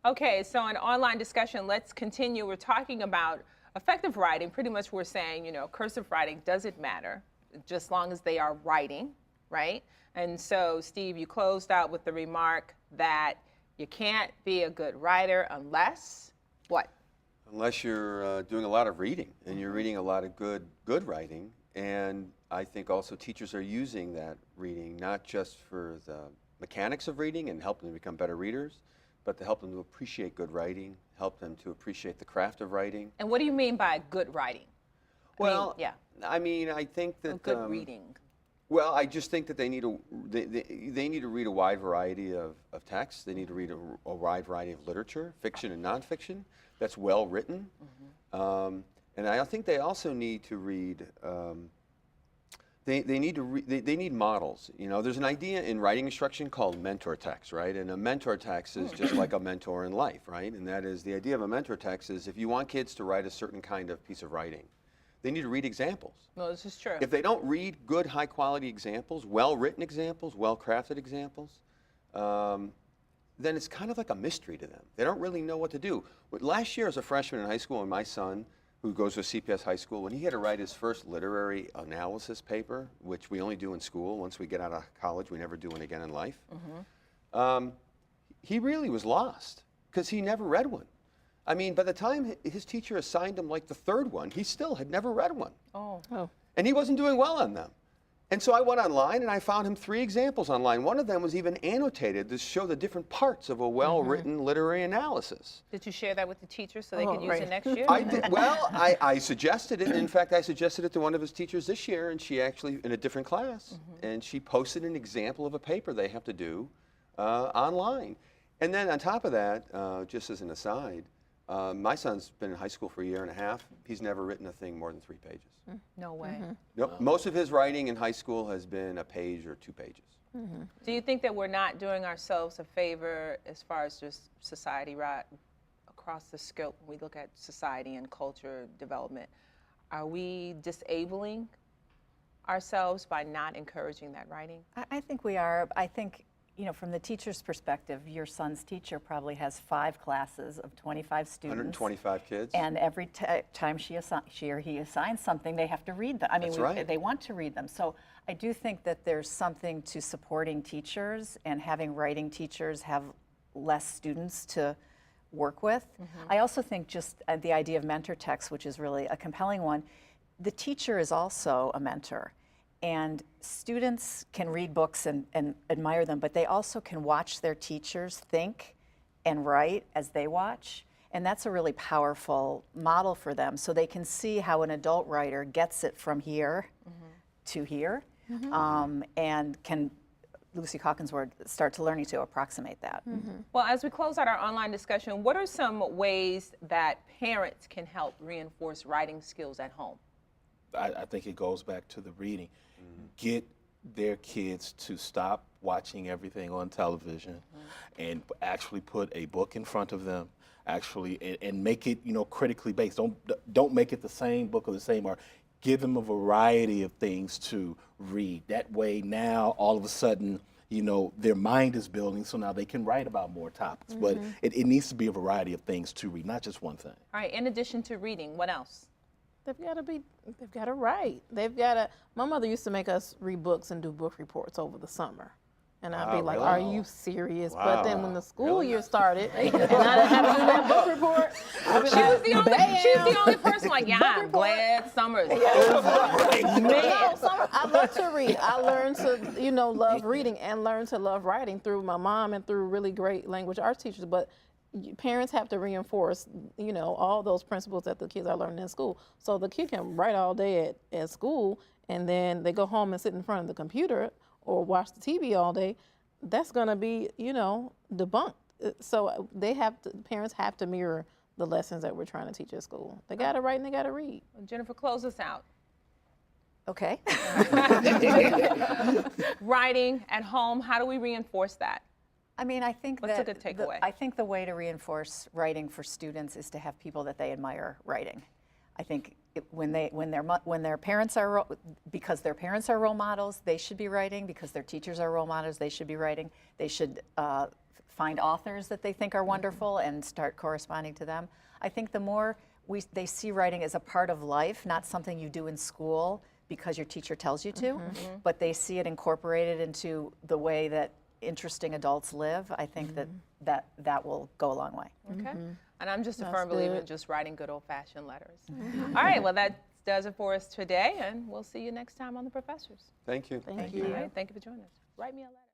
Okay, so in online discussion, let's continue. We're talking about effective writing. Pretty much we're saying, cursive writing doesn't matter, just as long as they are writing, right? And so, Steve, you closed out with the remark that you can't be a good writer unless what? Unless you're doing a lot of reading, and you're reading a lot of good writing. And I think also teachers are using that reading not just for the mechanics of reading and helping them become better readers, but to help them to appreciate good writing, help them to appreciate the craft of writing. And what do you mean by good writing? Well, I think that good reading. Well, I just think that they need to read a wide variety of texts. They need to read a wide variety of literature, fiction and nonfiction, that's well written. And I think they also need to read. They need models. There's an idea in writing instruction called mentor text, right? And a mentor text is just like a mentor in life, right? And that is the idea of a mentor text is if you want kids to write a certain kind of piece of writing, they need to read examples. No, this is true. If they don't read good, high-quality examples, well-written examples, well-crafted examples, then it's kind of like a mystery to them. They don't really know what to do. Last year as a freshman in high school, and my son, who goes to CPS High School, when he had to write his first literary analysis paper, which we only do in school, once we get out of college, we never do it again in life, he really was lost because he never read one. I mean, by the time his teacher assigned him like the third one, he still had never read one. Oh. And he wasn't doing well on them. And so I went online and I found him 3 examples online. One of them was even annotated to show the different parts of a well-written literary analysis. Did you share that with the teachers so they could use it next year? I did. Well, I suggested it. In fact, I suggested it to one of his teachers this year, and she actually, in a different class, and she posted an example of a paper they have to do online. And then on top of that, just as an aside, my son's been in high school for a year and a half. He's never written a thing more than 3 pages. No way. Nope. Wow. Most of his writing in high school has been a page or 2 pages. Do you think that we're not doing ourselves a favor as far as just society, right, across the scope? We look at society and culture development. Are we disabling ourselves by not encouraging that writing? I think we are. I think, from the teacher's perspective, your son's teacher probably has 5 classes of 25 students. 125 kids. And every time she or he assigns something, they have to read them. I mean, they want to read them. So I do think that there's something to supporting teachers and having writing teachers have less students to work with. I also think just the idea of mentor text, which is really a compelling one, the teacher is also a mentor. And students can read books and admire them, but they also can watch their teachers think and write as they watch. And that's a really powerful model for them. So they can see how an adult writer gets it from here to here, and can, Lucy Calkins' word, start to learning to approximate that. Well, as we close out our online discussion, what are some ways that parents can help reinforce writing skills at home? I think it goes back to the reading. Get their kids to stop watching everything on television and actually put a book in front of them, and make it, critically based. Don't make it the same book or the same art. Give them a variety of things to read. That way now, all of a sudden, their mind is building, so now they can write about more topics. But it needs to be a variety of things to read, not just one thing. All right, in addition to reading, what else? They've got to write. My mother used to make us read books and do book reports over the summer. And I'd be like, really? are you serious? Wow. But then when the school year started, and I didn't have to do that book report, I'd be She like, was the only person like, I'm glad summer's over. No, I love to read. I learned to, love reading and learn to love writing through my mom and through really great language arts teachers. But parents have to reinforce, all those principles that the kids are learning in school. So the kid can write all day at school, and then they go home and sit in front of the computer or watch the TV all day. That's going to be, debunked. So parents have to mirror the lessons that we're trying to teach at school. They got to write and they got to read. Jennifer, close us out. Okay. Writing at home, how do we reinforce that? I mean, I think What's a good takeaway? I think the way to reinforce writing for students is to have people that they admire writing. I think when their parents are, because their parents are role models, they should be writing. Because their teachers are role models, they should be writing. They should find authors that they think are wonderful and start corresponding to them. I think the more they see writing as a part of life, not something you do in school because your teacher tells you to, but they see it incorporated into the way that interesting adults live, I think that will go a long way. Okay. And I'm just a That's firm believer in good. just writing good old-fashioned letters. All right, well, that does it for us today, and we'll see you next time on The Professors. Thank you. Thank you. All right, thank you for joining us. Write me a letter.